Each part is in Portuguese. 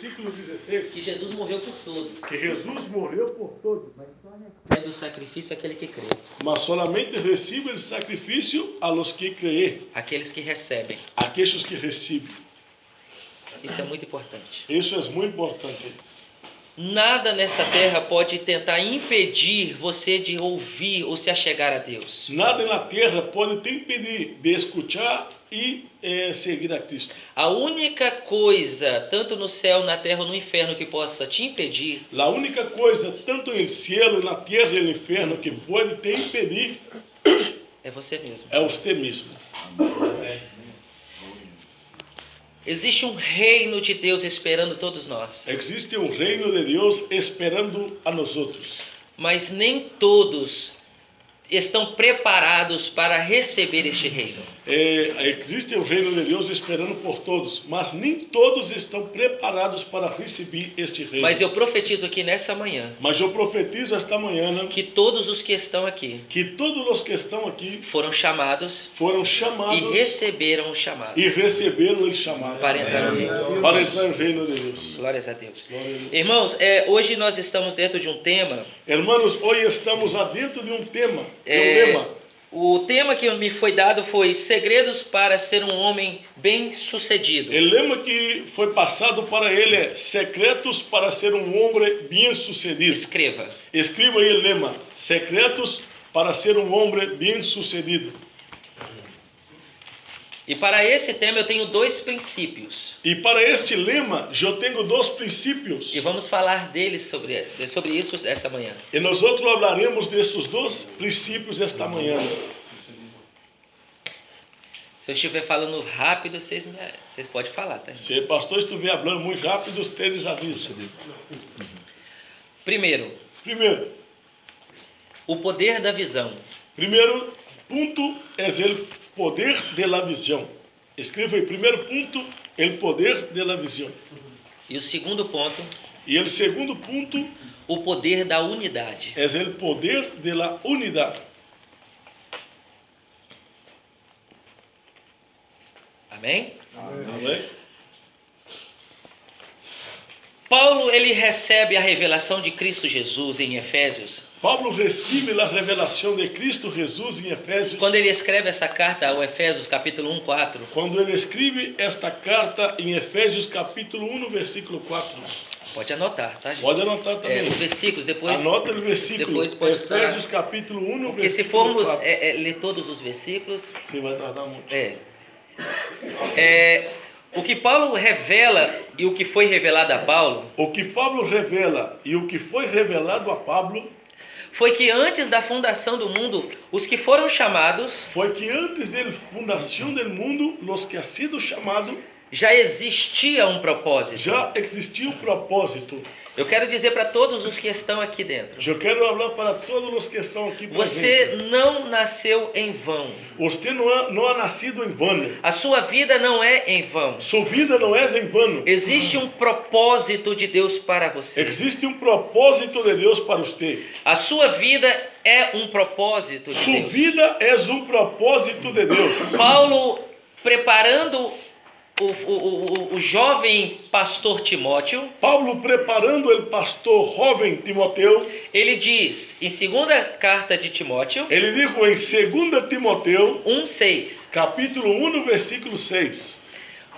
versículo 16, que Jesus morreu por todos, que Jesus morreu por todos, mas só recebe o sacrifício aquele que crê. mas solamente recebe o sacrifício a los que creem, Aqueles que recebem. aqueles que recebem. Isso é muito importante. Isso é muito importante. Nada nessa terra pode tentar impedir você de ouvir ou se achegar a Deus. Nada na terra pode te impedir de escutar e seguir a Cristo. A única coisa, tanto no céu, na terra ou no inferno, que possa te impedir A única coisa, tanto no céu, na terra e no inferno, que pode te impedir é você mesmo. é você mesmo. Existe um reino de Deus esperando todos nós, Existe um reino de Deus esperando a nós outros, mas nem todos estão preparados para receber este reino. Existe um reino de Deus esperando por todos, mas nem todos estão preparados para receber este reino. Mas eu profetizo aqui nessa manhã Mas eu profetizo esta manhã que todos os que estão aqui que todos os que estão aqui foram chamados foram chamados e receberam o chamado e receberam o chamado para entrar no reino. para entrar no reino de Deus. Glórias a Deus. Glória a Deus. Irmãos, hoje nós estamos dentro de um tema. Hermanos, hoje estamos dentro de um tema, de um lema. O tema que me foi dado foi segredos para ser um homem bem-sucedido. O lema que foi passado para ele é secretos para ser um homem bem-sucedido. Escreva. Escreva aí o lema, secretos para ser um homem bem-sucedido. E para esse tema eu tenho 2 princípios. E para este lema, eu tenho 2 princípios. E vamos falar deles sobre isso essa manhã. E nós falaremos desses 2 princípios esta manhã. Se eu estiver falando rápido, vocês podem falar, tá? Se o pastor estiver falando muito rápido, vocês avisam. Primeiro, o poder da visão. Primeiro ponto é o poder da visão. Escreva aí, primeiro ponto, o poder da visão. E o segundo ponto, E o segundo ponto o poder da unidade. é o poder da unidade. Amém? Amém? Paulo, ele recebe a revelação de Cristo Jesus em Efésios. Paulo recebe a revelação de Cristo Jesus em Efésios. Quando ele escreve essa carta ao Efésios, capítulo 1, 4. Quando ele escreve esta carta em Efésios, capítulo 1, versículo 4. Pode anotar, tá, gente? Pode anotar também. Os versículos, depois... Anota o versículo. Depois pode Efésios, falar. capítulo 1, Porque se versículo formos 4. ler todos os versículos... Sim, vai tardar muito. O que Paulo revela e o que foi revelado a Paulo... O que Paulo revela e o que foi revelado a Pablo foi que antes da fundação do mundo, os que foram chamados... foi que antes da fundação do mundo, os que ha sido chamado, já existia um propósito. já existia um propósito. Eu quero dizer para todos os que estão aqui dentro. Eu quero falar para todos os que estão aqui Você presentes. não nasceu em vão. Você não ha nascido em vano. A sua vida não é em vão. Sua vida não é em vano. Existe um propósito de Deus para você. Existe um propósito de Deus para você. A sua vida é um propósito de Sua Deus. vida é um propósito de Deus. Paulo, preparando o jovem pastor Timóteo, Paulo preparando o pastor jovem Timoteu, ele diz em 2ª carta de Timóteo, ele diz em 2 Timoteu, 1:6, capítulo 1, versículo 6.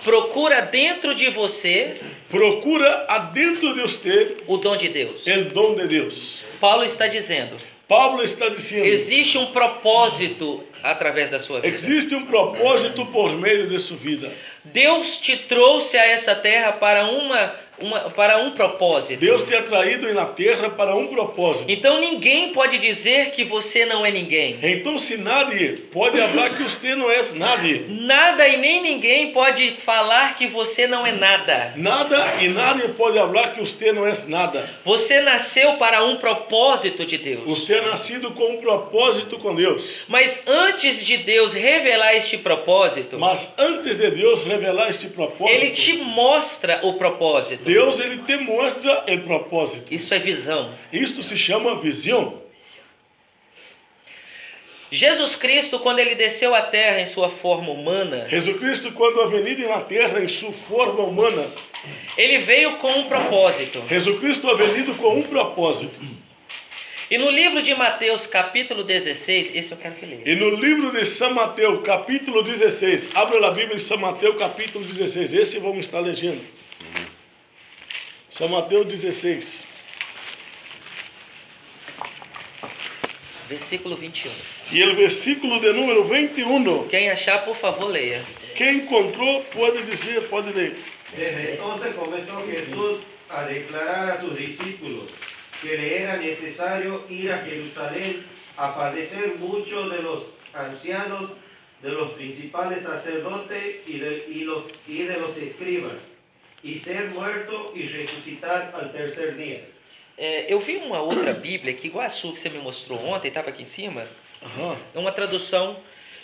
procura dentro de você Procura adentro de você o dom de Deus. o dom de Deus. Paulo está dizendo, Paulo está dizendo, existe um propósito através da sua vida. existe um propósito por meio de sua vida. Deus te trouxe a essa terra para para um propósito. Deus te ha traído na terra para um propósito. Então ninguém pode dizer que você não é ninguém. Então, se nadie pode falar que você não é nadie, Nada e nem ninguém pode falar que você não é nada. nada e nadie pode falar que você não é nada. Você nasceu para um propósito de Deus. Você é nascido com um propósito com Deus. Mas antes de Deus revelar este propósito, Mas antes de Deus revelar este propósito, Ele te mostra o propósito. Deus ele te mostra o propósito. Isso é visão. Isto se chama visão. Jesus Cristo, quando ele desceu à terra em sua forma humana, Jesucristo, quando ha venido na terra em sua forma humana, ele veio com um propósito. Jesucristo ha venido com um propósito. E no livro de Mateus, capítulo 16, esse eu quero que leia. E no livro de São Mateus, capítulo 16, abra a Bíblia de São Mateus, capítulo 16, esse vamos estar lendo. São Mateus 16. Versículo 21. E o versículo de número 21. Quem achar, por favor, leia. Quem encontrou pode dizer, pode ler. Desde entonces comenzó Jesús a declarar a sus discípulos que le era necesario ir a Jerusalén a padecer mucho de los ancianos, de los principales sacerdotes y de los escribas, y ser muerto y resucitar al tercer día. Eu vi uma outra Bíblia que igual a sua que você me mostrou ontem, estava aqui em cima. Ajá. É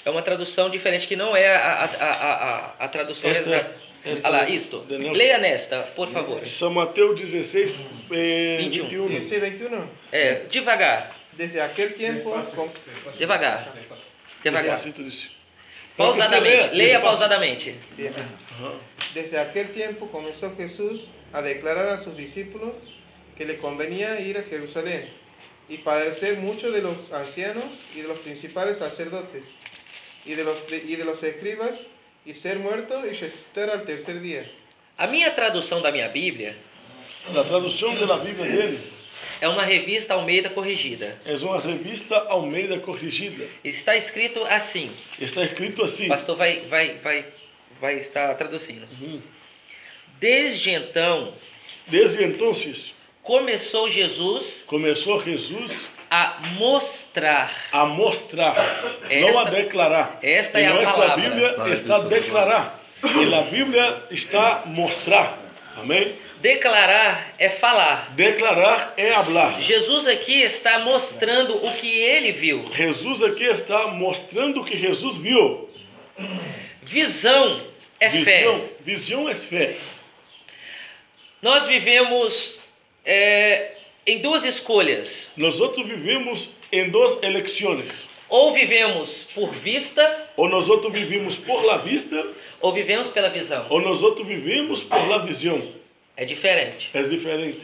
uma tradução diferente, que não é a tradução. Esta Olha lá, isto. de Nelson. Leia nesta, por favor. São Mateus 16, 21. 21. Dice 21. Devagar, Desde aquel tiempo, devagar, devagar. Despacito disso. Pausadamente, leia Despacito. pausadamente. Ajá. Desde aquel tiempo comenzó Jesús a declarar a sus discípulos que le convenía ir a Jerusalén y padecer mucho de los ancianos y de los principales sacerdotes y de los escribas y ser muerto y resucitar al tercer día. A minha tradução da minha Bíblia A tradução da Bíblia dele é uma revista Almeida corrigida. é uma revista Almeida corrigida. Está escrito assim. Está escrito assim. O pastor vai estar traduzindo. Uhum. Desde então, Desde então, começou Jesus começou Jesus a mostrar. a mostrar, não Esta- a declarar. esta E é a nossa palavra. Bíblia está a declarar. E a Bíblia está a mostrar. Amém? Declarar é falar. Declarar é hablar. Jesus aqui está mostrando o que ele viu. Jesus aqui está mostrando o que Jesus viu. Visão é fé. Visão é fé. Nós vivemos em duas escolhas. Nós outros vivemos em duas eleições. Ou vivemos por vista, Ou nós outros vivemos por la vista, ou vivemos pela visão. ou nós outros vivemos por la visão. É diferente. É diferente.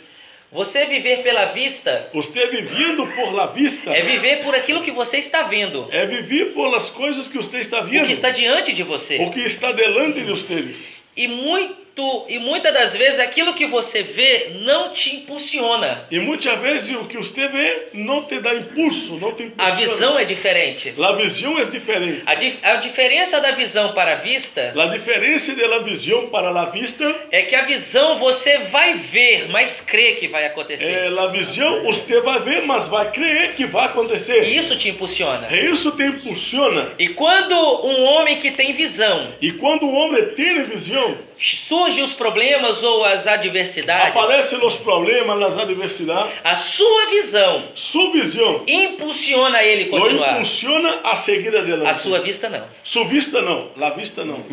Você viver pela vista Você vivendo por la vista é viver por aquilo que você está vendo, é viver por as coisas que você está o vendo, que está diante de você. o que está delante de vocês. E muitas das vezes aquilo que você vê não te impulsiona. E muitas vezes o que você vê não te dá impulso, não te impulsiona. A visão é diferente. A visão é diferente. A diferença da visão para a vista A diferença da visão para a vista é que a visão você vai ver, mas crê que vai acontecer. a visão você vai ver, mas vai crer que vai acontecer. E isso te impulsiona. E isso te impulsiona. E quando um homem que tem visão, E quando um homem tem visão, surgem os problemas ou as adversidades, aparecem os problemas, as adversidades, a sua visão sua visão impulsiona ele a o continuar. impulsiona a seguir adelante. A sua vista não. Sua vista não, a vista não.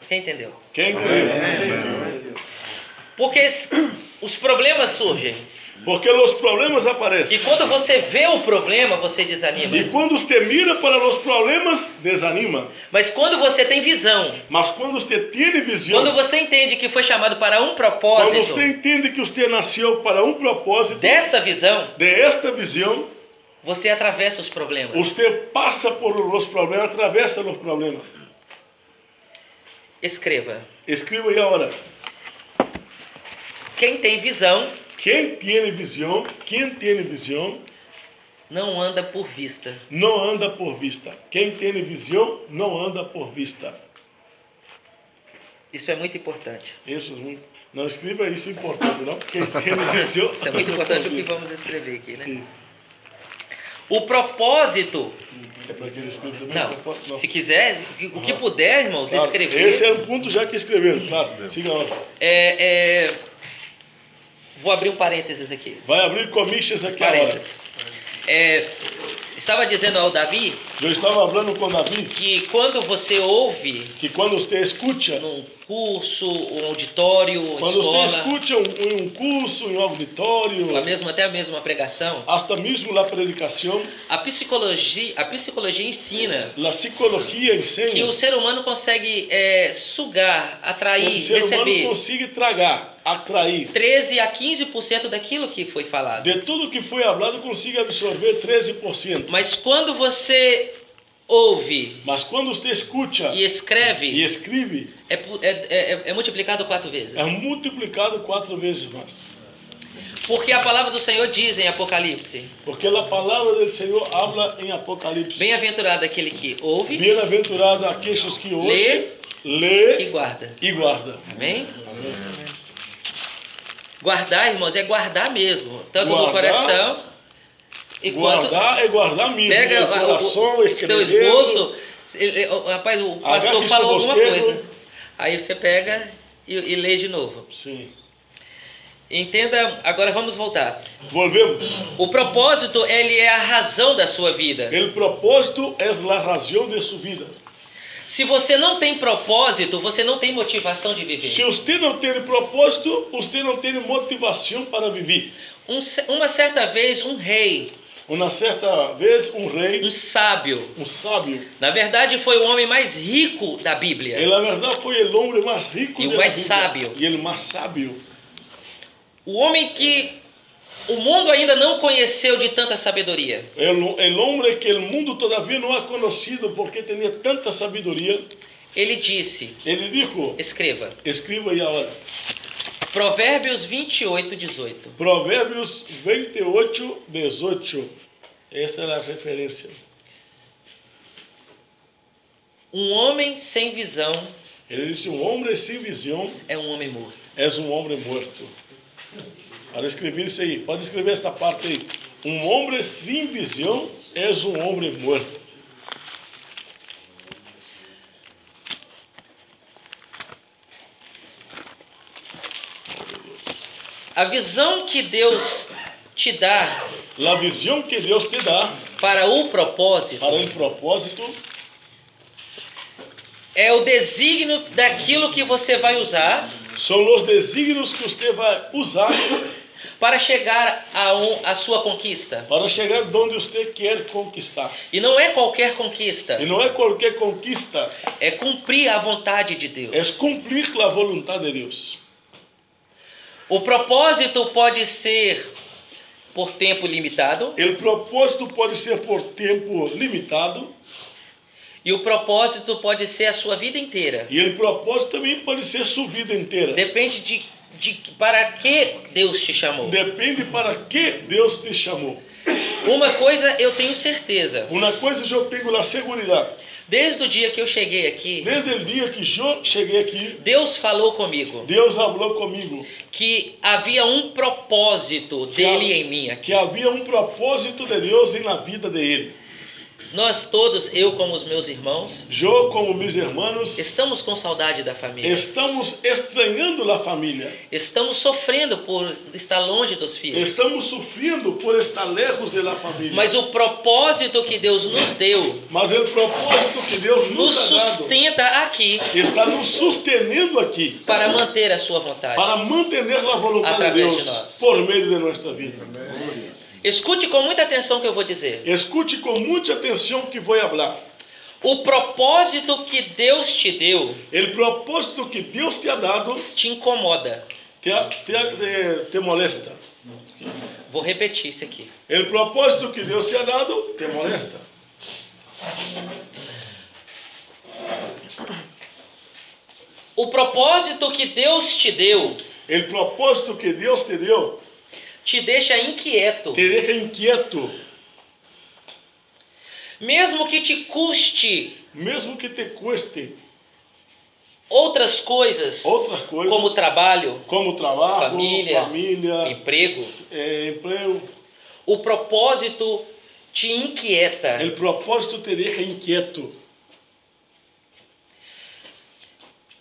Quem entendeu? Quem entendeu? Porque os problemas surgem. Porque os problemas aparecem. E quando você vê o problema, você desanima. E quando você mira para os problemas, desanima. Mas quando você tem visão, Mas quando você tem visão, quando você entende que foi chamado para um quando propósito, você entende que você nasceu para um propósito, dessa visão, desta visão, você atravessa os problemas. você passa por os problemas, atravessa os problemas. Escreva. Escreva aí a hora. Quem tem visão Quem tem visão, não anda por vista. não anda por vista. Quem tem visão, não anda por vista. Isso é muito importante. Isso, não escreva isso importante, não. Quem tem visão, Isso é muito importante o que vamos escrever aqui, né? Sim. O propósito. É para que ele escreva também? Não, se quiser, o que puder, irmãos, Claro, escrever. esse é o ponto já que escreveram, claro. Siga a hora. Vou abrir um parênteses aqui. Vai abrir comixas aqui agora. Parênteses. Estava dizendo ao Davi Eu estava falando com Davi que quando você ouve que quando você escuta, num curso, um auditório, quando você escola, escuta um curso, um auditório, até a mesma pregação, hasta mesmo a predicação, a psicologia ensina a psicologia que ensina o ser humano consegue sugar, que o atrair, ser humano receber consegue tragar, atrair. 13 a 15% daquilo que foi falado. De tudo que foi falado, consegue absorver 13%. Mas quando você ouve Mas quando você escuta e escreve, e escreve, é multiplicado 4 vezes. é multiplicado 4 vezes mais. Porque a palavra do Senhor diz em Apocalipse: Porque a palavra do Senhor habla em Apocalipse. bem-aventurado aquele que ouve, Bem-aventurado aqueles que ouvem, e lê guarda. e guarda. Amém? Amém. Guardar, irmãos, é guardar mesmo. Tanto no Guardar, coração e Guardar é guardar mesmo. pega no coração, o teu esboço. Rapaz, o pastor Agarre falou seu alguma bosquejo. coisa. Aí você pega e lê de novo. Sim. Entenda, agora vamos voltar. Volvemos. O propósito, ele é a razão da sua vida. O propósito é a razão de sua vida. Se você não tem propósito, você não tem motivação de viver. Se você não tem propósito, você não tem motivação para viver. Uma certa vez, um rei, Uma certa vez, um rei, um sábio, um sábio, na verdade foi o homem mais rico da Bíblia. e na verdade foi o homem mais rico E o da mais Bíblia. sábio. E o mais sábio. O homem que o mundo ainda não conheceu de tanta sabedoria. O homem que o mundo todavia não ha conhecido porque tinha tanta sabedoria. Ele disse, Ele disse, escreva, escreva aí agora. Provérbios 28, 18. Provérbios 28, 18. Essa é a referência. Um homem sem visão Ele disse, um homem sem visão é um homem morto. é um homem morto. Para escrever isso aí, pode escrever esta parte aí. Um homem sem visão é um homem morto. A visão que Deus te dá A visão que Deus te dá para o propósito para o propósito é o desígnio daquilo que você vai usar são os desígnios que você vai usar para chegar a sua conquista. para chegar onde você quer conquistar. E não é qualquer conquista, E não é qualquer conquista, é cumprir a vontade de Deus. é cumprir a vontade de Deus. O propósito pode ser por tempo limitado O propósito pode ser por tempo limitado e o propósito pode ser a sua vida inteira. e o propósito também pode ser sua vida inteira. Depende de para que Deus te chamou. Depende para que Deus te chamou. Uma coisa eu tenho certeza. Uma coisa eu tenho a segurança. Desde o dia que eu cheguei aqui, Desde o dia que eu cheguei aqui, Deus falou comigo Deus falou comigo que havia um propósito dele em mim aqui. que havia um propósito de Deus na vida dele. Nós todos, eu como os meus irmãos, Eu, como meus irmãos, estamos com saudade da família. estamos estranhando a família. Estamos sofrendo por estar longe dos filhos. Estamos sofrendo por estar lejos da família. Mas o propósito que Deus nos deu Mas o propósito que Deus nos nos ha dado sustenta aqui está nos sustentando aqui para manter a sua vontade. para manter a vontade de Através Deus de nós. por meio de nossa vida. Escute com muita atenção o que eu vou dizer. Escute com muita atenção que vou falar. O propósito que Deus te deu O propósito que Deus te ha dado te incomoda. te molesta. Vou repetir isso aqui. O propósito que Deus te ha dado te molesta. O propósito que Deus te deu O propósito que Deus te deu te deixa inquieto. te deixa inquieto, Mesmo que te custe mesmo que te custe outras coisas, outras coisas, como trabalho, como trabalho, família, emprego, emprego. o propósito te inquieta. O propósito te deixa inquieto.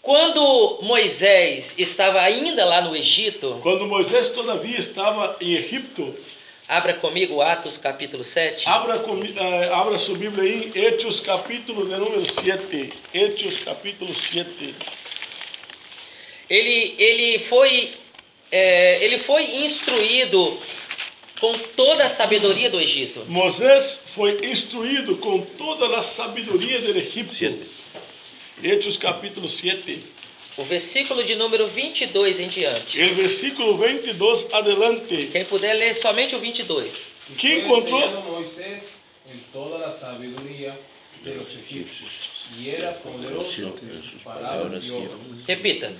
Quando Moisés estava ainda lá no Egito, Quando Moisés todavia estava em Egipto, Abra comigo Atos capítulo 7. Abra sua Bíblia aí em Hechos capítulo de número 7. Hechos capítulo 7. Ele foi instruído com toda a sabedoria do Egito. Moisés foi instruído com toda a sabedoria do Egito. Hechos capítulo 7. O versículo de número 22 em diante. O versículo 22 adelante. Quem puder ler somente o 22. Quem encontrou? Moisés en toda la sabiduría de los egipcios y era poderoso en sus palabras y obras. Repita.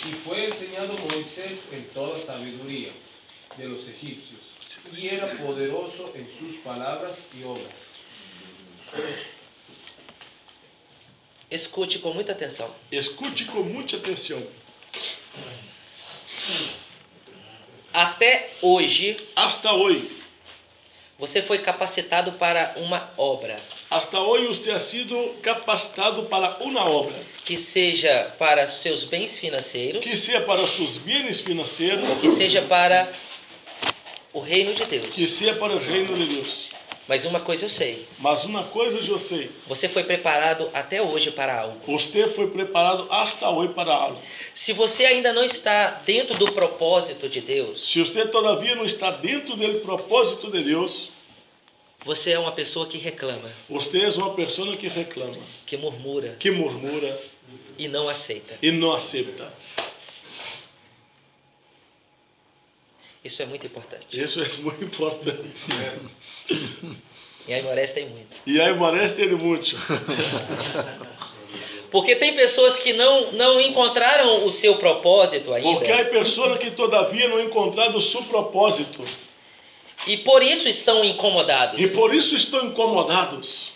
Y fue enseñado Moisés en toda sabiduría de los egipcios y era poderoso en sus palabras y obras. Escute com muita atenção. Escute com muita atenção. Até hoje, Hasta hoje, você foi capacitado para uma obra. hasta hoje você ha sido capacitado para uma obra. Que seja para seus bens financeiros, Que seja para seus bens financeiros, que seja para o reino de Deus. que seja para o reino de Deus. Mas uma coisa eu sei. Mas uma coisa eu sei. Você foi preparado até hoje para algo. Você foi preparado hasta hoje para algo. Se você ainda não está dentro do propósito de Deus, Se você todavia não está dentro do propósito de Deus, você é uma pessoa que reclama, você é uma pessoa que reclama, que murmura que murmura e não aceita. e não aceita. Isso é muito importante. Isso é muito importante. E aí Moraes tem muito. E aí parece ter muito. Porque tem pessoas que não encontraram o seu propósito Porque há ainda. pessoas que todavia não encontraram o seu propósito. E por isso estão incomodados. E por isso estão incomodados.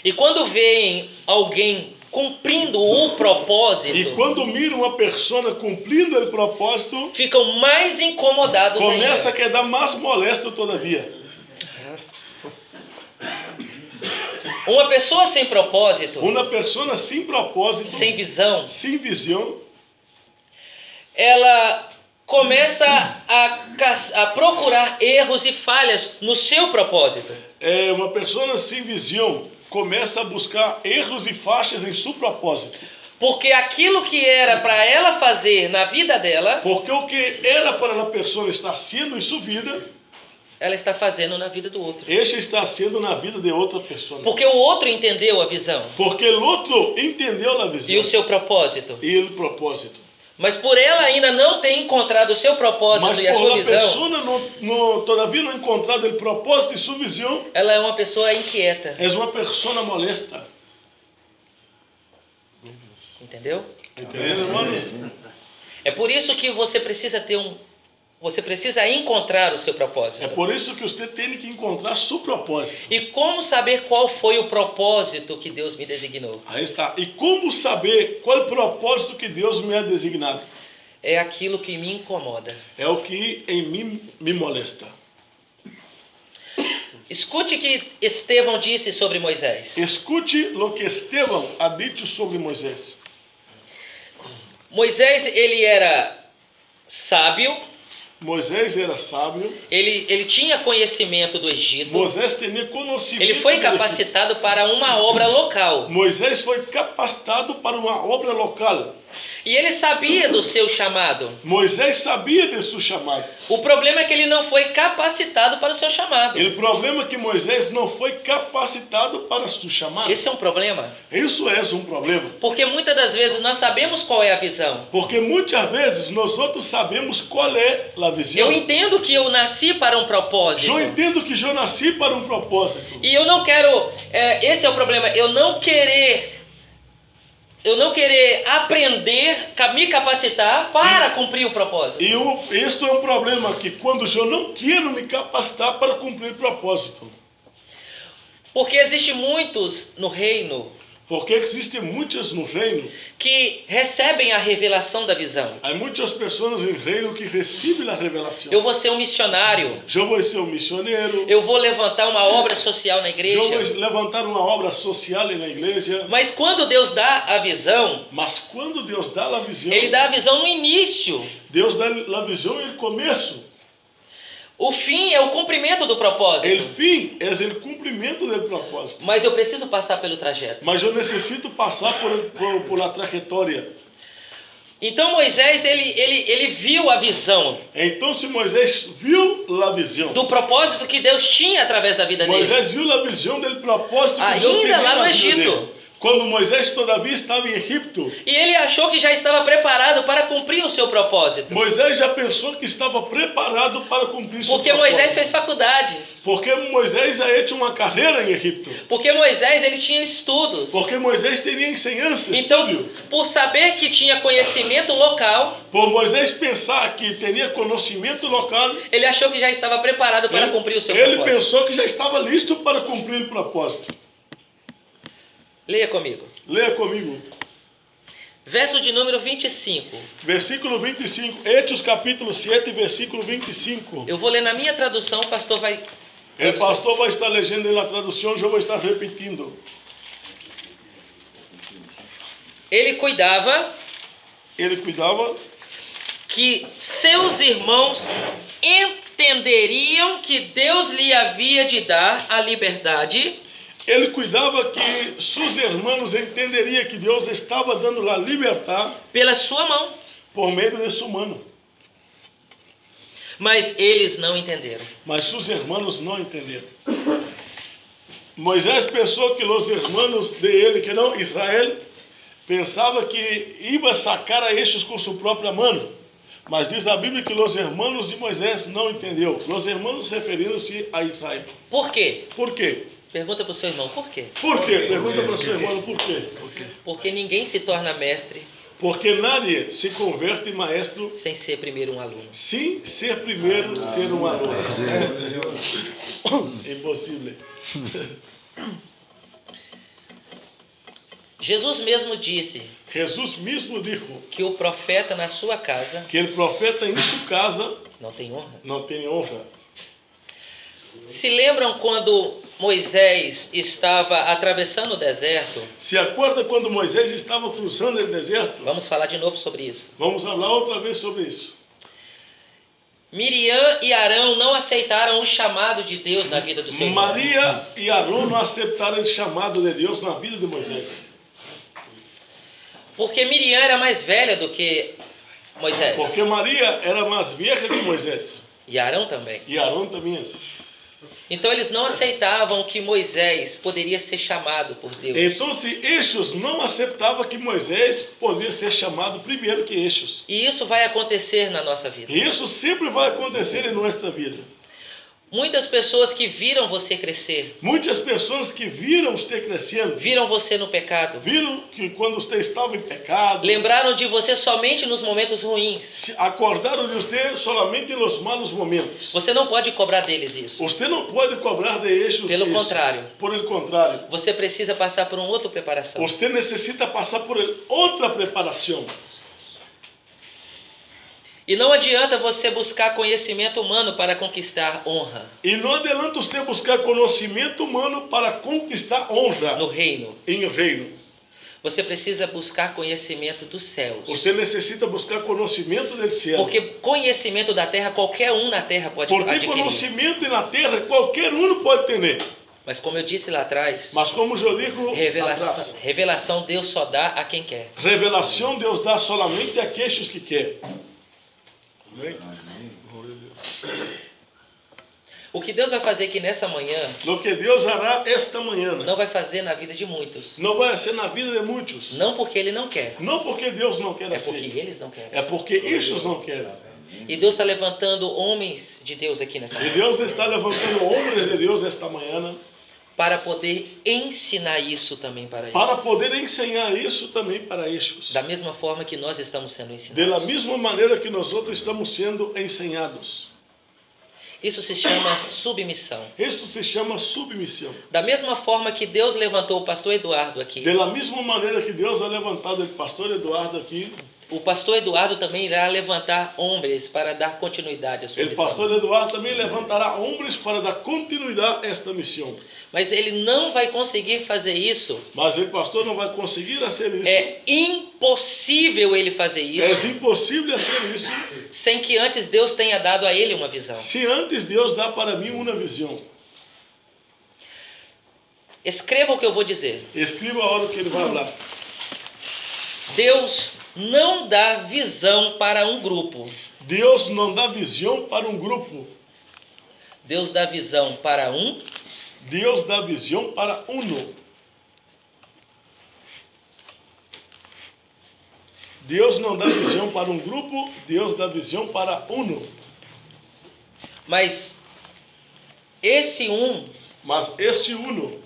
E quando veem alguém cumprindo o propósito, E quando miram uma pessoa cumprindo o propósito, ficam mais incomodados começa a ainda. quedar mais molesto todavia. Uma pessoa sem propósito, Uma pessoa sem propósito, sem visão, sem visão, ela começa a procurar erros e falhas no seu propósito. é uma pessoa sem visão começa a buscar erros e falhas em seu propósito. Porque aquilo que era para ela fazer na vida dela, Porque o que era para a pessoa estar sendo em sua vida, ela está fazendo na vida do outro. este está sendo na vida de outra pessoa. Porque o outro entendeu a visão Porque o outro entendeu a visão e o seu propósito. e o propósito. Mas por ela ainda não ter encontrado o seu propósito Mas e a por sua a visão, pessoa todavia não encontrado o propósito e sua visão, ela é uma pessoa inquieta. é uma pessoa molesta. Entendeu? Entendeu, irmãos? É por isso que você precisa você precisa encontrar o seu É propósito. por isso que você tem que encontrar seu propósito. E como saber qual foi o propósito que Deus me designou? Aí está. E como saber qual é o propósito que Deus me ha designado? É aquilo que me incomoda. É o que em mim me molesta. Escute o que Estevão disse sobre Moisés. Escute o que Estevão ha dito sobre Moisés. Moisés, ele era sábio, Moisés era sábio. ele tinha conhecimento do Egito, Moisés tinha conhecimento. ele foi do Egito. capacitado para uma obra local. Moisés foi capacitado para uma obra local. E ele sabia do seu chamado. Moisés sabia de seu chamado. O problema é que ele não foi capacitado para o seu chamado. O problema é que Moisés não foi capacitado para seu chamado. Esse é um problema. Isso é um problema. Porque muitas das vezes nós sabemos qual é a visão. Porque muitas vezes nós outros sabemos qual é a visão. Eu entendo que eu nasci para um propósito. Eu entendo que eu nasci para um propósito. E eu não quero, esse é o problema, eu não querer aprender, me capacitar para cumprir o propósito. E isto é um problema que quando eu não quero me capacitar para cumprir o propósito. Porque existe muitos no reino Porque existem muitos no reino. que recebem a revelação da visão. Há muitas pessoas no reino que recebem a revelação. Eu vou ser um missionário. Eu vou ser um missionário. Eu vou levantar uma obra social na Eu igreja. vou levantar uma obra social na igreja. Mas quando Deus dá a visão, Mas quando Deus dá a visão, Ele dá a visão no início. Deus dá a visão no começo. O fim é o cumprimento do propósito. El fin es el cumplimiento del propósito. Mas eu preciso passar pelo trajeto. Mas eu necessito passar por la trajetória. Então Moisés, ele viu a visão Então, se Moisés viu a visão, do propósito que Deus tinha através da vida dele. Moisés viu a visão do propósito que Deus Ainda tinha lá no na vida Egito. dele. Quando Moisés todavia estava em Egipto, E ele achou que já estava preparado para cumprir o seu propósito. Moisés já pensou que estava preparado para cumprir seu Porque propósito. Moisés fez faculdade. Porque Moisés já tinha uma carreira em Egipto. Porque Moisés, ele tinha estudos. Porque Moisés teria ensinança, Então, estudo. por saber que tinha conhecimento local, Por Moisés pensar que teria conhecimento local, ele achou que já estava preparado para cumprir o seu ele propósito. pensou que já estava listo para cumprir o propósito. Leia comigo. Leia comigo. Verso de número 25. Versículo 25. Hechos capítulo 7, versículo 25. Eu vou ler na minha tradução, o pastor vai... O pastor vai estar lendo na tradução, eu vou estar repetindo. Ele cuidava Ele cuidava que seus irmãos entenderiam que Deus lhe havia de dar a liberdade Ele cuidava que seus irmãos entenderiam que Deus estava dando a liberdade pela sua mão. por meio de sua mão. Mas eles não entenderam. Mas seus irmãos não entenderam. Moisés pensou que os irmãos de ele, que não Israel, pensava que ia sacar a estes com sua própria mão. Mas diz a Bíblia que os irmãos de Moisés não entendeu. Os irmãos referindo-se a Israel. Por quê? Por quê? Pergunta para o seu irmão, por quê? Por quê? Pergunta para o seu irmão por quê? Porque ninguém se torna mestre Porque nadie se converte em maestro sem ser primeiro um aluno. sem ser primeiro ser um aluno. É impossível. Jesus mesmo disse Jesus mesmo disse que o profeta na sua casa que o profeta em sua casa não tem honra. não tem honra. Se lembram quando Moisés estava atravessando o deserto? Se acorda quando Moisés estava cruzando o deserto? Vamos falar de novo sobre isso. Vamos falar outra vez sobre isso. Miriam e Arão não aceitaram o chamado de Deus na vida do seu irmão. Maria e Arão não aceitaram o chamado de Deus na vida de Moisés. Porque Miriam era mais velha do que Moisés. Porque Maria era mais velha que Moisés. E Arão também. E Arão também. Então eles não aceitavam que Moisés poderia ser chamado por Deus. Então, se estes não aceitavam que Moisés podia ser chamado primeiro que estes. E isso vai acontecer na nossa vida. E isso sempre vai acontecer em nossa vida. Muitas pessoas que viram você crescer, Muitas pessoas que viram você crescendo, viram você no pecado, viram que quando você estava em pecado, lembraram de você somente nos momentos ruins. se acordaram de você somente nos malos momentos. Você não pode cobrar deles isso. Você não pode cobrar de estes Pelo isso. contrário. Por el contrário, Você precisa passar por uma outra preparação. você necessita passar por outra preparação. E não adianta você buscar conhecimento humano para conquistar honra E não adianta você buscar conhecimento humano para conquistar honra no reino. em reino. Você precisa buscar conhecimento dos céus. Você necessita buscar conhecimento do céu. Porque conhecimento da terra, qualquer um na terra pode Porque adquirir. conhecimento na terra qualquer um pode ter. Mas como eu disse lá atrás, Mas como eu digo atrás, revelação Deus só dá a quem quer. revelação Deus dá solamente àqueles que quer. Amém? O que Deus vai fazer aqui nessa manhã, O que Deus hará esta manhã não vai fazer na vida de muitos. não vai ser na vida de muitos. Não porque Ele não quer, Não porque Deus não quer é porque assim. eles não querem. É porque estes não querem. E Deus está levantando homens de Deus aqui nessa E manhã Deus está levantando homens de Deus esta manhã para poder ensinar isso também para para eles. poder ensinar isso também para estes. Da mesma forma que nós estamos sendo Da ensinados. mesma maneira que nós outros estamos sendo ensinados. Isso se chama submissão. Isso se chama submissão. Da mesma forma que Deus levantou o pastor Eduardo aqui, Da mesma maneira que Deus ha levantado o pastor Eduardo aqui, o pastor Eduardo também irá levantar homens para dar continuidade à sua El missão. pastor Eduardo também levantará homens para dar continuidade a esta missão. Mas ele não vai conseguir fazer isso. Mas o pastor não vai conseguir fazer isso. É impossível ele fazer É isso impossível fazer isso sem que antes Deus tenha dado a ele uma visão. se antes Deus dá para mim uma visão. Escreva o que eu vou dizer. Escreva a hora que ele vai falar. Deus não dá visão para um grupo. Deus não dá visão para um grupo. Deus dá visão para um. Deus dá visão para uno. Deus não dá visão para um grupo, Deus dá visão para uno. Mas esse um Mas este uno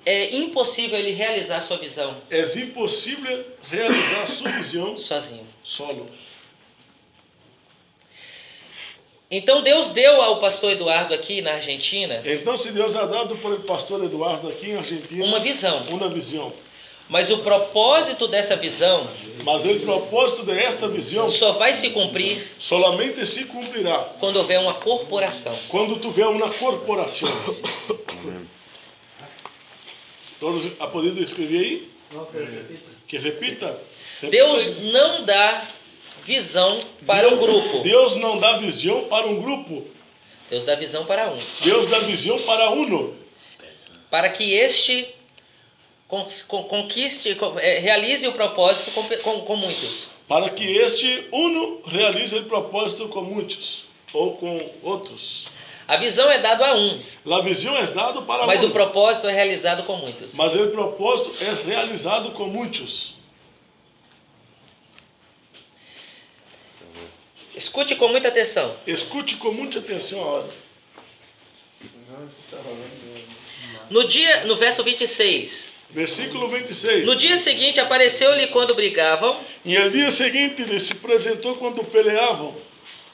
é impossível ele realizar sua visão é impossível realizar sua visão sozinho. solo. Então Deus deu ao pastor Eduardo aqui na Argentina Então, se Deus ha dado para o pastor Eduardo aqui em Argentina uma visão. uma visão, Mas o propósito dessa visão mas o propósito desta visão só vai se cumprir solamente se cumprirá quando houver uma corporação. quando tiver uma corporação. Todos a podido escrever aí? Que repita. Repita Deus aí. não dá visão para um grupo. Deus não dá visão para um grupo. Deus dá visão para um. Deus dá visão para uno. Para que este conquiste, realize o propósito com muitos. Para que este uno realize o propósito com muitos ou com outros. A visão é dada a um, A visão é dada para mas uno, o propósito é realizado com muitos. mas o propósito é realizado com muitos. Escute com muita atenção. Escute com muita atenção a hora. No verso 26. Versículo 26. No dia seguinte apareceu-lhe quando brigavam. E no dia seguinte ele se apresentou quando peleavam.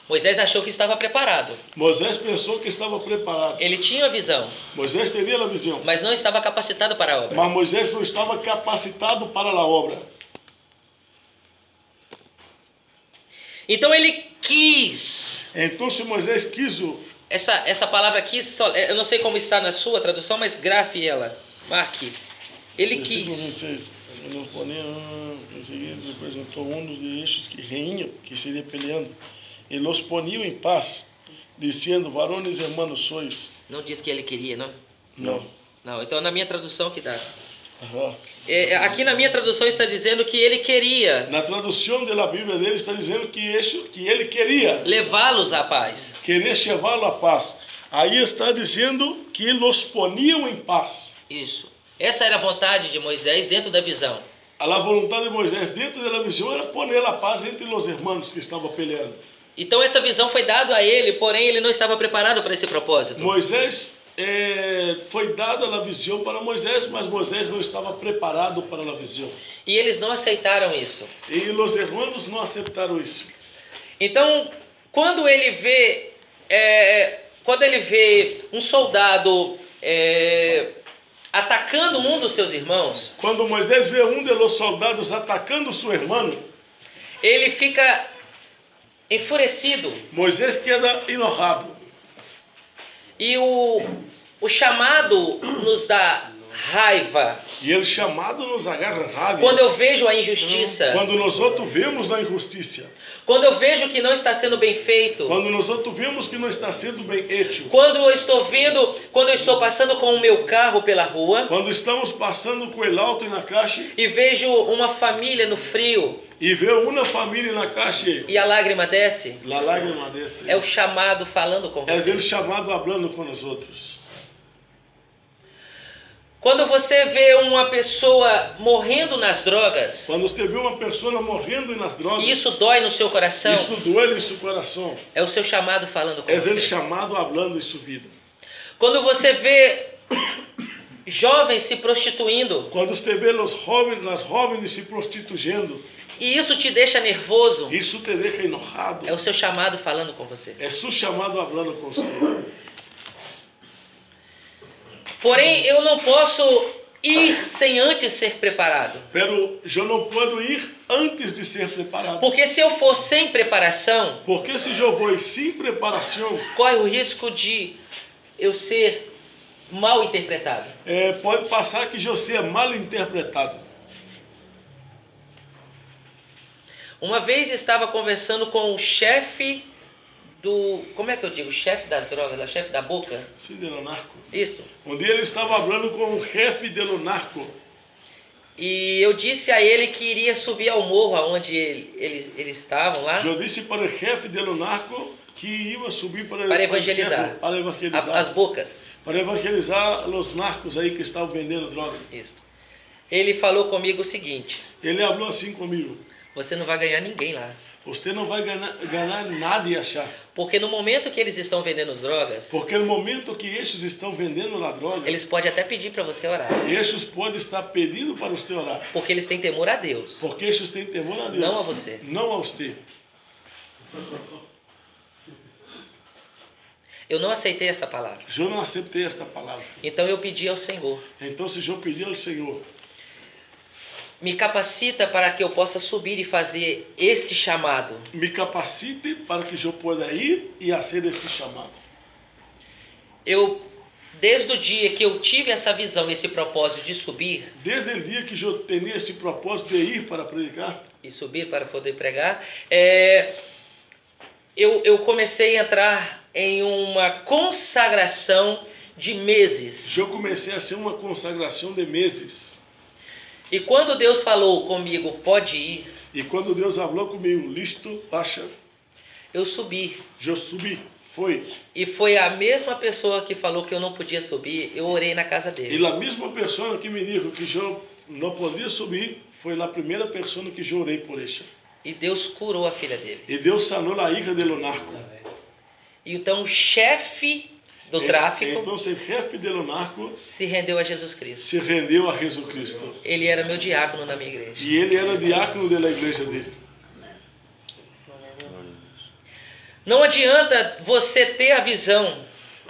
Moisés achou que estava preparado. Moisés pensou que estava preparado. Ele tinha a visão, Moisés teria a visão. mas não estava capacitado para a obra. Mas Moisés não estava capacitado para a obra. Então ele quis. Então, se Moisés quis Essa palavra quis, eu não sei como está na sua tradução, mas grafe ela. Marque. Ele versículo quis. 26. Em seguida, ele apresentou um dos eixos que reinham, que seria peleando. E los poniam em paz, dizendo: varones e hermanos sois. Não diz que ele queria, não? Não. Não, então na minha tradução que dá. Aham. Aqui na minha tradução está dizendo que ele queria Na tradução da Bíblia dele está dizendo que ele queria levá-los à paz. querer levá-lo à paz. Aí está dizendo que los poniam em paz. Isso. Essa era a vontade de Moisés dentro da visão. A vontade de Moisés dentro da visão era poner a paz entre os irmãos que estavam peleando. Então essa visão foi dada a ele, porém ele não estava preparado para esse propósito. Moisés foi dada a visão para Moisés, mas Moisés não estava preparado para a visão. E eles não aceitaram isso. E os irmãos não aceitaram isso. Então, quando ele vê um soldado atacando um dos seus irmãos, Quando Moisés vê um dos soldados atacando seu irmão, ele fica enfurecido. Moisés queda enojado. E o chamado nos dá raiva. E ele chamado nos agarra raiva. Quando eu vejo a injustiça, Quando nós outros vemos na injustiça. quando eu vejo que não está sendo bem feito, Quando nós outros vemos que não está sendo bem hecho. quando eu estou passando com o meu carro pela rua Quando estamos passando com o auto na caixa e vejo uma família no frio e vê uma família na caixa, e a lágrima desce, a lágrima desce. é o chamado falando com É você. ele chamado falando com os outros. Quando você vê uma pessoa morrendo nas drogas, Quando você vê uma pessoa morrendo nas drogas, e isso dói no seu coração, isso doeu em seu coração. é o seu chamado falando com É ele você. chamado falando em sua vida. Quando você vê jovens se prostituindo, Quando você vê as jovens se prostituindo, e isso te deixa nervoso, isso te deixa enojado. é o seu chamado falando com você. É seu chamado falando com você. Porém, eu não posso ir sem antes ser preparado. Pero eu não posso ir antes de ser preparado. Porque se eu for sem preparação, Porque se eu vou sem preparação, corre o risco de eu ser mal interpretado. pode passar que eu seja mal interpretado. Uma vez estava conversando com o chefe do... Como é que eu digo? Chefe das drogas, o chefe da boca? Sim, de lo narco. Isso. Um dia ele estava falando com o chefe de lo narco. E eu disse a ele que iria subir ao morro onde eles estavam lá Eu disse para o chefe de lo narco que ia subir para evangelizar. centro, para evangelizar. As bocas. Para evangelizar os narcos aí que estavam vendendo droga. Isso. Ele falou comigo o seguinte: Ele falou assim comigo: você não vai ganhar ninguém lá. você não vai ganhar nada e achar. Porque no momento que eles estão vendendo as drogas, Porque no momento que estes estão vendendo a droga, eles podem até pedir para você orar. estes podem estar pedindo para você orar. Porque eles têm temor a Deus. Porque estes têm temor a Deus. Não a você. Não a você. Eu não aceitei essa palavra. Eu não aceitei esta palavra. Então eu pedi ao Senhor: Então, se eu pedir ao Senhor, me capacita para que eu possa subir e fazer esse chamado. me capacite para que eu possa ir e fazer esse chamado. Desde o dia que eu tive essa visão, esse propósito de subir Desde o dia que eu tinha esse propósito de ir para predicar, e subir para poder pregar, eu comecei a entrar em uma consagração de meses. eu comecei a ser uma consagração de meses. E quando Deus falou comigo, pode ir, E quando Deus falou comigo, listo, baixa, eu subi. eu subi. Foi. E foi a mesma pessoa que falou que eu não podia subir, eu orei na casa E dele. a mesma pessoa que me disse que eu não podia subir, foi a primeira pessoa que eu orei por isso. E Deus curou a filha dele. E Deus sanou a hija de lo narco. E então o chefe do tráfico Então, o chefe de lo narco se rendeu a Jesus Cristo. se rendeu a Jesus Cristo. Ele era meu diácono na minha igreja. E ele era diácono da igreja dele. Não adianta você ter a visão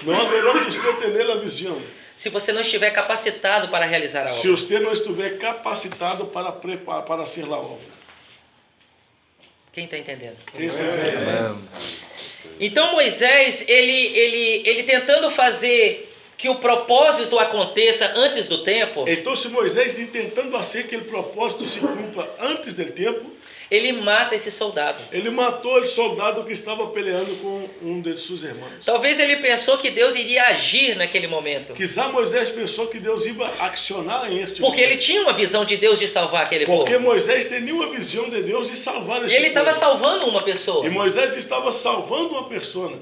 Não haverá você ter a visão se você não estiver capacitado para realizar a se obra. você não estiver capacitado para ser a obra. Quem está entendendo? Quem está entendendo? Então Moisés, ele tentando fazer que o propósito aconteça antes do tempo, Então, se Moisés tentando fazer que o propósito se cumpra antes do tempo, ele mata esse soldado. ele matou o soldado que estava peleando com um de seus irmãos. Talvez ele pensou que Deus iria agir naquele momento, Quizá Moisés pensou que Deus ia accionar em este porque ele momento. tinha uma visão de Deus de salvar aquele Porque povo. Moisés tinha uma visão de Deus de salvar E esse ele estava povo. salvando uma pessoa. E Moisés estava salvando uma pessoa.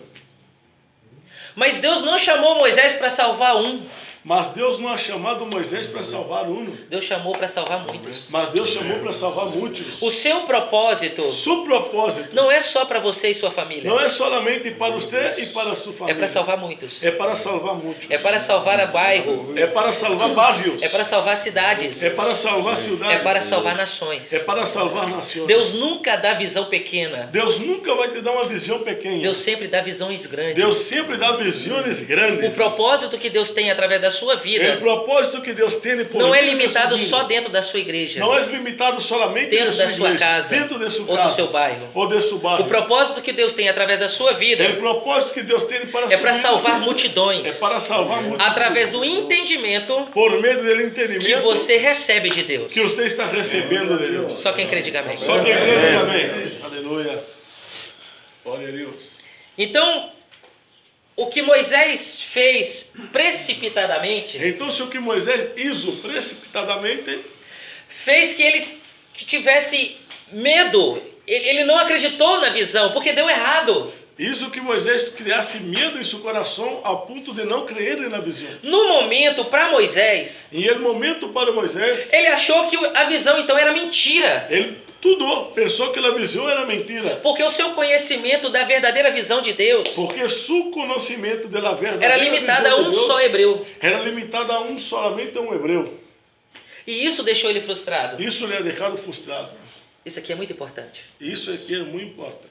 Mas Deus não chamou Moisés para salvar um. Mas Deus não ha chamado Moisés para salvar um. Deus chamou para salvar muitos. Mas Deus chamou para salvar muitos. O seu propósito Seu propósito não é só para você e sua família. não é solamente para você e para a sua É família. para salvar muitos. É para salvar muitos. É para salvar a bairro. É para salvar bairros. É para salvar cidades. É para salvar cidades. É para salvar nações. É para salvar nações. Deus nunca dá visão pequena. Deus nunca vai te dar uma visão pequena. Deus sempre dá visões grandes. Deus sempre dá visões grandes. O propósito que Deus tem através da sua O vida propósito que Deus tem por não é meio da limitado sua vida. só dentro da sua igreja, Não é limitado solamente dentro da sua igreja, casa dentro de sua ou do casa, seu bairro. ou de seu bairro. O propósito que Deus tem através da sua vida O propósito que Deus tem para é para sua salvar vida. multidões É para salvar multidões. através do entendimento Por meio do entendimento que você recebe de Deus. que você está recebendo de Deus. Só quem crê diga amém. Só quem crê diga amém. Aleluia. Glória a Deus. Então, o que Moisés fez precipitadamente Então, se o que Moisés hizo precipitadamente, fez que ele tivesse medo. Ele não acreditou na visão, porque deu errado. hizo que Moisés criasse medo em seu coração ao ponto de não crer na visão. No momento, para Moisés, E no momento para Moisés, ele achou que a visão então era mentira. ele pensou que a visão era mentira. Porque o seu conhecimento da verdadeira visão de Deus Porque seu conhecimento da verdade era limitado a um só hebreu. era limitado a solamente a um hebreu. E isso deixou ele frustrado. Isso lhe ha deixado frustrado. Isso aqui é muito importante. Isso aqui é muito importante.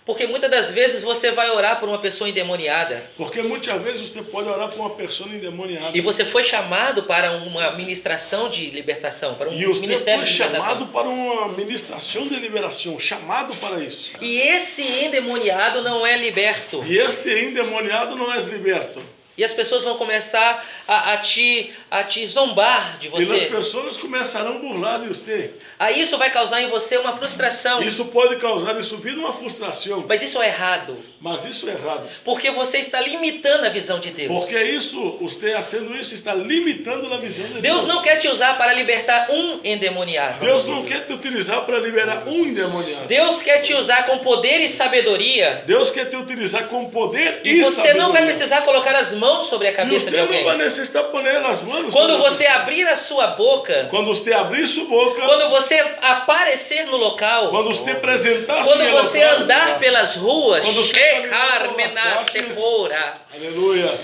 Porque muitas das vezes você vai orar por uma pessoa endemoniada. Porque muitas vezes você pode orar por uma pessoa endemoniada. E você foi chamado para uma ministração de libertação, para um E você ministério foi de libertação. chamado para uma ministração de liberação, chamado para isso. E esse endemoniado não é liberto. E este endemoniado não é liberto. E as pessoas vão começar a te zombar de E as você. pessoas começarão a burlar de você. Aí isso vai causar em você uma frustração. Isso pode causar em sua vida uma frustração. Mas isso é errado. Mas isso é errado. Porque você está limitando a visão de Deus. Porque isso, você fazendo isso, está limitando a visão de Deus. Deus não quer te usar para libertar um endemoniado. Deus não quer te utilizar para liberar um endemoniado. Deus quer te usar com poder e sabedoria. Deus quer te utilizar com poder E você não vai sabedoria. precisar colocar as mãos sobre a E cabeça de você alguém. não vai necessitar pôr as mãos. Quando sobre você abrir a sua boca, Quando você abrir sua boca, quando você aparecer no local, quando você apresentar-se quando no você local, andar pelas ruas, Quando você caminhar pelas praças, aleluia.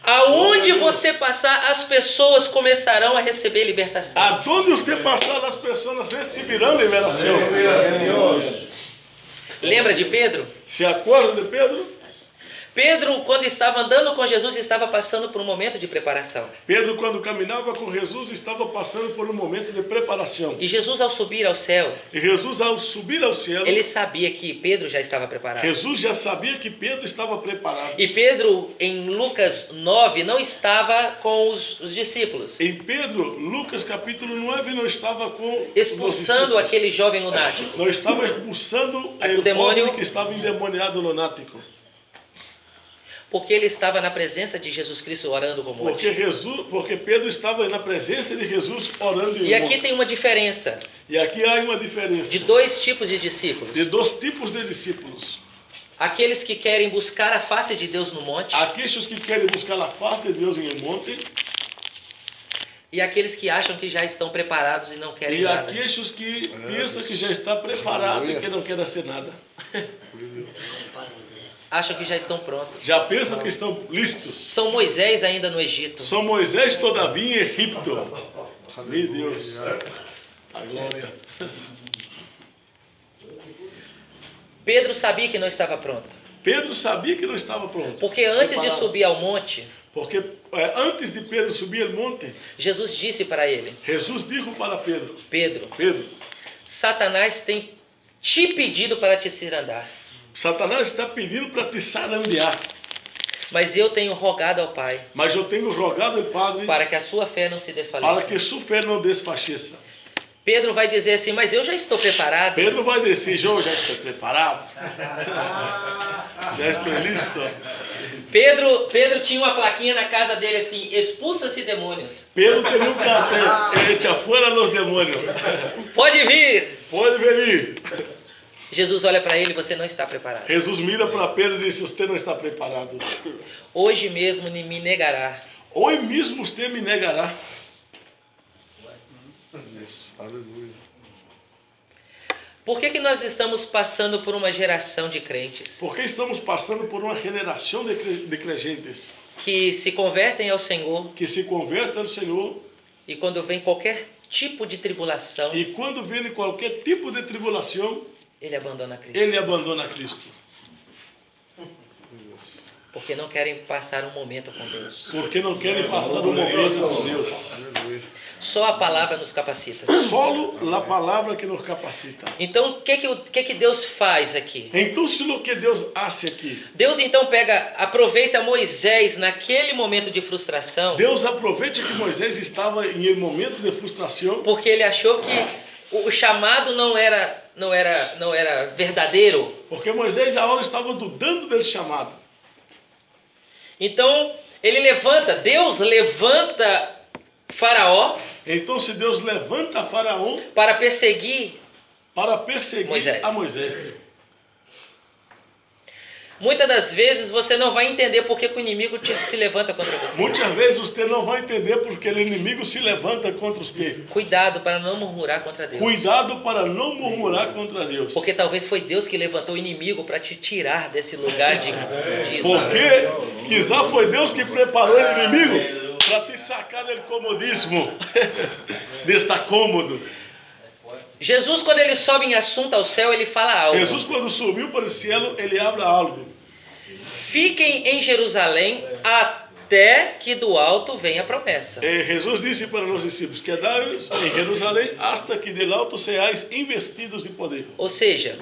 aonde você passar, as pessoas começarão a receber libertação. Aonde você passar, as pessoas receberão liberação. Lembra de Pedro? Se acorda de Pedro? Pedro, quando estava andando com Jesus, estava passando por um momento de preparação. Pedro, quando caminhava com Jesus, estava passando por um momento de preparação. E Jesus, ao subir ao céu, E Jesus, ao subir ao céu, ele sabia que Pedro já estava preparado. Jesus já sabia que Pedro estava preparado. E Pedro, em Lucas 9, não estava com os discípulos, Em Pedro, Lucas capítulo 9, não estava com expulsando os discípulos. aquele jovem lunático. Não estava expulsando O demônio. que estava endemoniado lunático. Porque ele estava na presença de Jesus Cristo orando com o monte. Porque Pedro estava na presença de Jesus orando em E aqui monte. tem uma diferença E aqui há uma diferença de dois tipos de discípulos. de dois tipos de discípulos. Aqueles que querem buscar a face de Deus no monte Aqueles que querem buscar a face de Deus em um monte e aqueles que acham que já estão preparados e não querem e nada. aqueles que pensam que já está preparado e que não quer ser nada. Acham que já estão prontos. Já pensam que estão listos. São Moisés ainda no Egito. São Moisés todavia em Egipto. Meu Deus. A glória. Pedro sabia que não estava pronto. Pedro sabia que não estava pronto. Porque antes de Preparado. subir ao monte, Porque antes de Pedro subir ao monte, Jesus disse para ele: Jesus disse para Pedro: Pedro, Pedro, Satanás tem te pedido para te cirandar, Satanás está pedindo para te sarandear. mas eu tenho rogado ao Pai Mas eu tenho rogado ao Padre para que a sua fé não se para desfaleça. que sua fé não desfacheça. Pedro vai dizer assim: mas eu já estou preparado. Pedro vai dizer: eu já estou preparado. Já estou listo. Pedro tinha uma plaquinha na casa dele assim: expulsa-se demônios. Pedro tinha um cartel: echa fora os demônios. Pode vir. Pode vir. Jesus olha para ele: você não está preparado. Jesus mira para Pedro e diz: você não está preparado. Hoje mesmo me negará. Hoje mesmo você me negará. Aleluia. Por que nós estamos passando por uma geração de crentes Porque estamos passando por uma geração de crentes que se convertem ao Senhor que se convertem ao Senhor e quando vem qualquer tipo de tribulação, e quando vem qualquer tipo de tribulação, ele abandona Cristo? ele abandona Cristo. Porque não querem passar um momento com Deus. Porque não querem passar um momento com Deus. Aleluia. Só a palavra nos capacita. Solo a palavra que nos capacita. Então, o que Deus faz aqui? Então, se o que Deus hace aqui, Deus então aproveita Moisés naquele momento de frustração, Deus aproveita que Moisés estava em um momento de frustração, porque ele achou que o chamado não era verdadeiro. porque Moisés agora estava dudando do chamado. Então, Deus levanta Faraó Então, se Deus levanta Faraó para perseguir. para perseguir Moisés. a Moisés. Muitas das vezes você não vai entender por que o inimigo se levanta contra você. Muitas vezes você não vai entender porque o inimigo se levanta contra você. Cuidado para não murmurar contra Deus. Cuidado para não murmurar contra Deus. Porque talvez foi Deus que levantou o inimigo para te tirar desse lugar de Israel. Porque quizá foi Deus que preparou o inimigo para te sacar do comodismo, desta cômodo. Jesus, quando ele sobe em assunto ao céu, ele fala algo. Jesus, quando subiu para o céu, ele habla algo. Fiquem em Jerusalém até que do alto venha a promessa. Jesus disse para os discípulos: quedai-vos em Jerusalém hasta que del alto seais investidos de poder. Ou seja,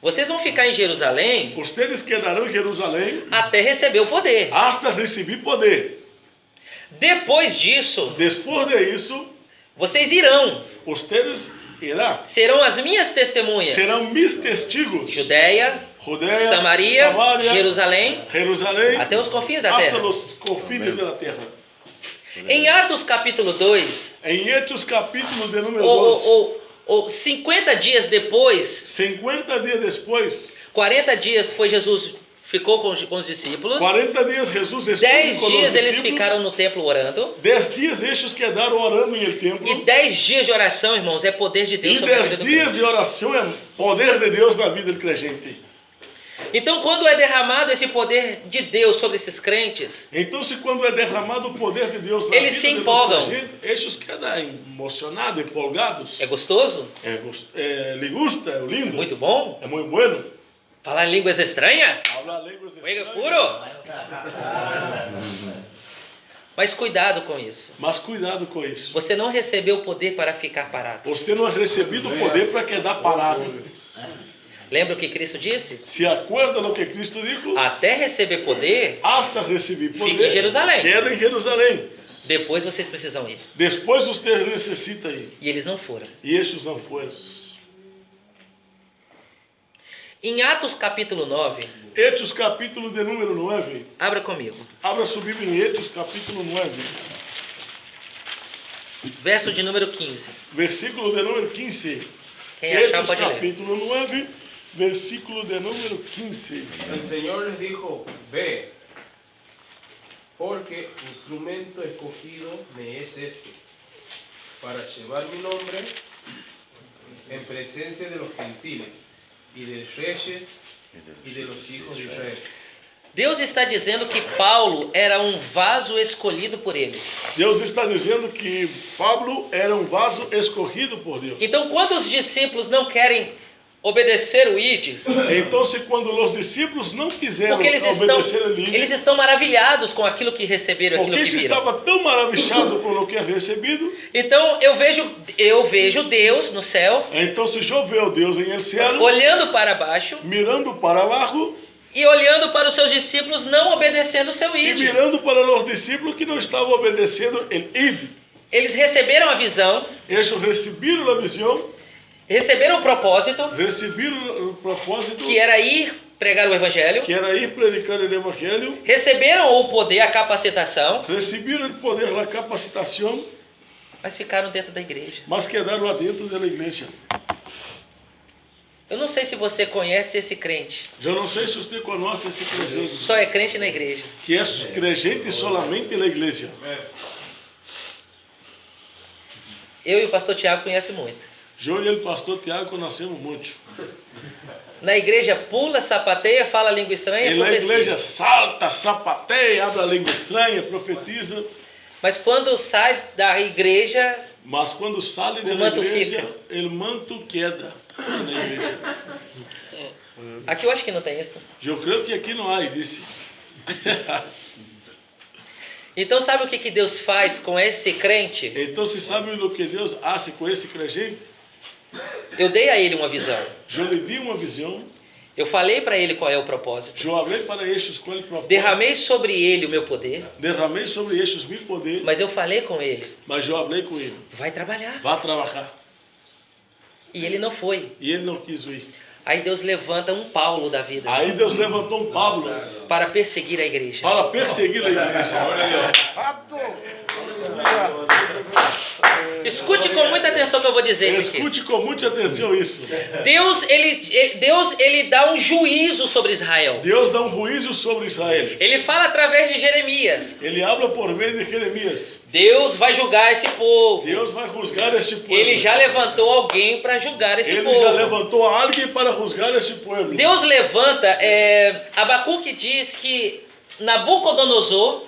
vocês vão ficar em Jerusalém ustedes quedarão em Jerusalém até receber o poder. hasta receber poder. Depois disso, Depois disso, vocês irão, ustedes irão, serão as minhas testemunhas. serão mis testigos. Judeia, Judeia, Samaria, Samaria, Jerusalém, Jerusalém, até os confins da hasta terra. os confins da terra. Em Atos capítulo 2, Em Hechos capítulo de número 2, ou 50 dias depois, 50 dias depois, 40 dias foi Jesus, ficou com os discípulos. 40 dias Jesus estuvo 10 com os dias eles discípulos. ficaram no templo orando. 10 dias estes quedaram orando em el templo. E 10 dias de oração, irmãos, é poder de Deus E sobre a 10 vida do dias crente. de oração é poder de Deus na vida do crente. Então, quando é derramado esse poder de Deus sobre esses crentes, Então, se quando é derramado o poder de Deus na Eles vida se dos empolgam. crentes, estes quedam emocionados, empolgados. é gostoso? Lhe gusta, é lindo, Muito bom? é muito bueno. Falar em línguas estranhas? Hablar línguas Oiga, estranhas. puro? Mas cuidado com isso. Mas cuidado com isso. Você não recebeu o poder para ficar parado. Você não ha recebido o poder para quedar parado. Lembra o que Cristo disse? Se acorda no que Cristo disse? Até receber poder, Hasta receber poder, Fique em Jerusalém. queda em Jerusalém. depois vocês precisam ir. Depois você necessita ir. E eles não foram. E estes não foram. Em Atos capítulo 9, Hechos capítulo de número 9. abra comigo. Abra sua Bíblia em Hechos capítulo 9. Verso de número 15. Versículo de número 15. Quem achar Hechos pode ler. capítulo 9, versículo de número 15. El Señor les dijo, ve, porque instrumento escogido me es este, para llevar mi nombre en presencia de los gentiles y de reyes y de los hijos de Israel. Deus está dizendo que Paulo era um vaso escolhido por ele. Deus está dizendo que Pablo era um vaso escorrido por Deus. Então, quando os discípulos não querem obedecer o ID, Então, se quando os discípulos não quiseram porque obedecer a lei, eles estão maravilhados com aquilo que receberam, aquilo porque que eles viram. estavam tão maravilhados com o que é recebido, Então, eu vejo Deus no céu, então se choveu Deus em el cielo, olhando para baixo mirando para abaixo e olhando para os seus discípulos não obedecendo o seu e ID. mirando para os discípulos que não estavam obedecendo el id. Eles receberam a visão, Eles receberam a visão, receberam o propósito, receberam o propósito, que era ir pregar o evangelho, que era ir predicar o evangelho, receberam o poder, a capacitação, receberam o poder da capacitação, mas ficaram dentro da igreja. mas quedaram adentro da igreja. Eu não sei se você conhece esse crente, Eu não sei se você conhece esse crente, só é crente na igreja. que é crente solamente na igreja. Eu e o pastor Tiago conhecemos muito. Eu e o pastor Tiago conhecemos muito. Na igreja pula, sapateia, fala língua estranha, E na profecia. igreja salta, sapateia, abre a língua estranha, profetiza. Mas quando sai da igreja, Mas quando sai O da manto igreja, fica. o manto queda na igreja. aqui eu acho que não tem isso. Eu creio que aqui não há, disse. Então sabe o que Deus faz com esse crente? Então, se sabe o que Deus faz com esse crente? Eu dei a ele uma visão. Eu lhe di uma visão, Eu falei para ele qual é o propósito. eu falei para estes qual é o propósito, Derramei sobre ele o meu poder, derramei sobre estes meu poder, mas eu falei com ele, mas eu falei com ele, vai trabalhar. vá trabalhar. E ele não foi. E ele não quis ir. Aí Deus levanta um Paulo da vida Aí Deus levantou um Pablo para perseguir a igreja. para perseguir a igreja. Escute com muita atenção o que eu vou dizer isso aqui. Escute com muita atenção isso. Deus ele dá um juízo sobre Israel. Deus dá um juízo sobre Israel. Ele fala através de Jeremias. Ele habla por meio de Jeremias. Deus vai julgar esse povo. Deus vai juzgar este povo. Ele já levantou alguém para julgar esse Ele povo. já levantou alguém para juzgar este povo. Deus levanta, Abacuque diz que Nabucodonosor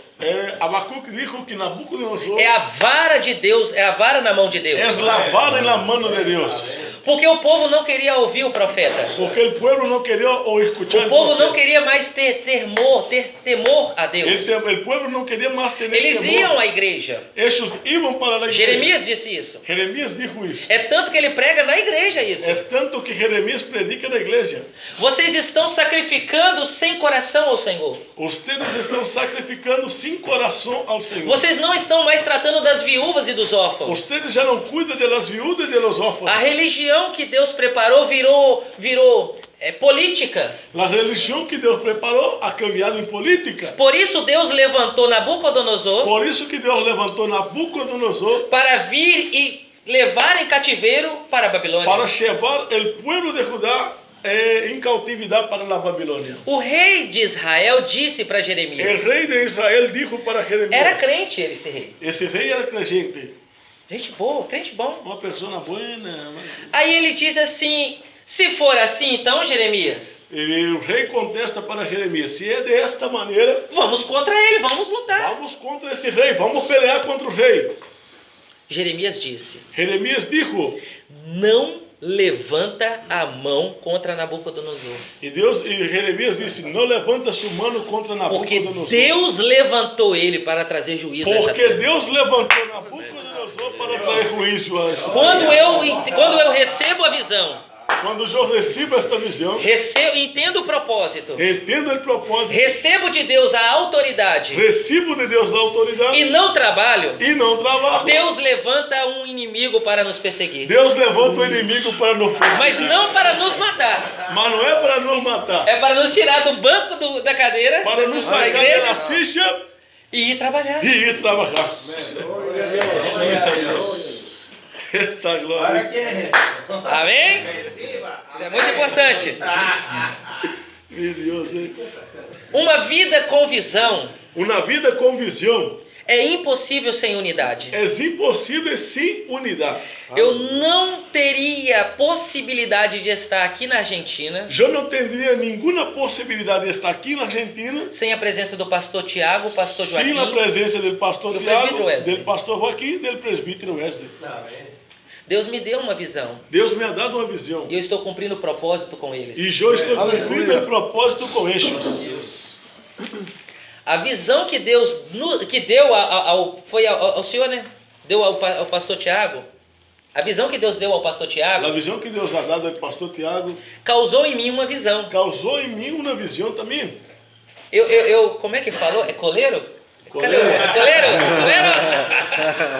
Abacuque dijo que Nabucodonosor é a vara de Deus, é a vara na mão de Deus. es la vara en la mano de Dios. Porque o povo não queria ouvir o profeta. Porque el pueblo no quería oír escuchar O el povo não profeta. queria mais ter temor a Deus. El pueblo no quería más tener Eles temor. iam à igreja. Ellos iban para la iglesia. Jeremias disse isso. Jeremías dijo isso. É tanto que ele prega na igreja isso. Es tanto que Jeremías predica na iglesia. Vocês estão sacrificando sem coração ao Senhor. Ustedes estão sacrificando sin corazón ao Senhor. Vocês não estão mais tratando das viúvas e dos órfãos. Ustedes já não cuidam de las viudas e de los órfãos. A religião que Deus preparou virou política. A religião que Deus preparou ha cambiado em política. Por isso Deus levantou Nabucodonosor Por isso que Deus levantou Nabucodonosor para vir e levar em cativeiro para a Babilônia. para levar o povo de Judá em cautividade para a Babilônia. O rei de Israel disse para O Jeremias. rei de Israel dijo para Jeremias. Era crente esse rei. Esse rei era crente. Gente boa, crente bom. Uma pessoa buena. Aí ele diz assim: se for assim, então, Jeremias, E o rei contesta para Jeremias: se é desta maneira, vamos contra ele, vamos lutar. vamos contra esse rei, vamos pelear contra o rei. Jeremias disse: Jeremias dijo, não levanta a mão contra Nabucodonosor. e Jeremias disse: não levanta sua mão contra Porque Nabucodonosor. Deus levantou ele para trazer juízo a essa Porque terra. Deus levantou Nabucodonosor para trazer juízo a essa Quando terra. eu recebo a visão, Quando eu recebo esta visão, entendo o propósito, entendo o propósito, recebo de Deus a autoridade recebo de Deus a autoridade e não trabalho, e não trabalho. Deus levanta um inimigo para nos perseguir. Deus levanta o inimigo para nos perseguir. Mas não para nos matar. Mas não é para nos matar, É para nos tirar do banco da cadeira para nos da sacar da igreja cicha e ir trabalhar. e ir trabalhar. Eita ¿Para glória. quién es eso? Amém? Reciba. Isso é muito importante. Meu Deus, hein? Uma vida com visão Uma vida com visão é impossível sem unidade. é impossível sem unidade. Eu não teria possibilidade de estar aqui na Argentina Eu não teria nenhuma possibilidade de estar aqui na Argentina sem a presença do pastor Tiago, pastor sem a Joaquim. presença do pastor Do Tiago, presbítero Wesley. do pastor Joaquim e do presbítero Wesley. Deus me deu uma visão Deus me ha dado uma visão e eu estou cumprindo o propósito com eles. e eu estou cumprindo o propósito com eles. A visão que Deus que deu ao senhor, né? Deu ao pastor Tiago. A visão que Deus deu ao pastor A Tiago visão que Deus ha dado ao pastor Tiago causou em mim uma visão. causou em mim uma visão também. Como é que falou? É coleiro? Coleiro. É coleiro? Coleiro?